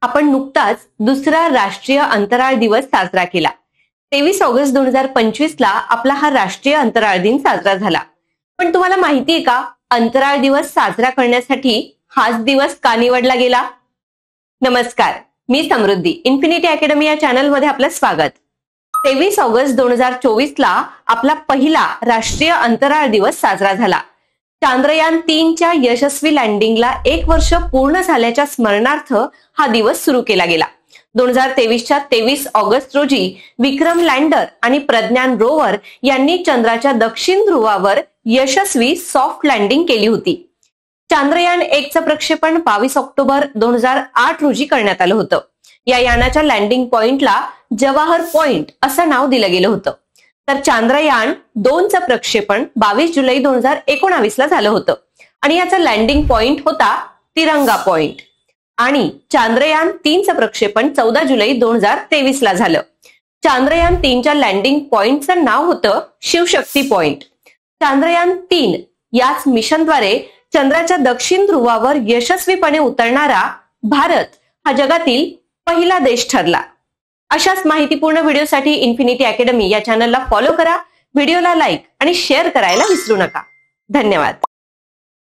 आपण नुकताच दुसरा राष्ट्रीय अंतराळ दिवस साजरा केला। 23 ऑगस्ट 2025 ला आपला हा राष्ट्रीय अंतराळ दिन साजरा झाला। पण तुम्हाला माहिती आहे का, अंतराळ दिवस साजरा करण्यासाठी हाच दिवस का निवडला गेला? नमस्कार, मी समृद्धी। इन्फिनिटी अकॅडमी या चॅनल मध्ये आपलं स्वागत। 23 ऑगस्ट 2024 ला आपला पहिला राष्ट्रीय अंतराळ दिवस साजरा झाला। चांद्रयान 3 च्या यशस्वी लँडिंगला 1 वर्ष पूर्ण झाल्याच्या स्मरणार्थ हा दिवस सुरू केला गेला। 2023 च्या 23 ऑगस्ट रोजी विक्रम लँडर आणि प्रज्ञान रोवर यांनी चंद्राच्या दक्षिण ध्रुवावर यशस्वी सॉफ्ट लँडिंग केली होती। चांद्रयान 1 चं प्रक्षेपण 22 ऑक्टोबर 2008 रोजी करण्यात आलं होतं। या यानाच्या लँडिंग पॉइंटला जवाहर पॉइंट असं नाव दिलं गेलं होतं। तर चांद्रयान 2 चं प्रक्षेपण 22 जुलै 2019 ला झालं होतं आणि याचा लँडिंग पॉइंट होता तिरंगा पॉइंट। आणि चांद्रयान 3 चं प्रक्षेपण 14 जुलै 2023 ला झालं। चांद्रयान 3 च्या लँडिंग पॉइंटचं नाव होतं शिवशक्ती पॉइंट। चांद्रयान 3 याच मिशनद्वारे चंद्राच्या दक्षिण ध्रुवावर यशस्वीपणे उतरणारा भारत हा जगातील पहिला देश ठरला। अशाच माहितीपूर्ण व्हिडिओसाठी इन्फिनिटी अकॅडमी या चॅनलला फॉलो करा, व्हिडिओला लाईक आणि शेअर करायला विसरू नका। धन्यवाद।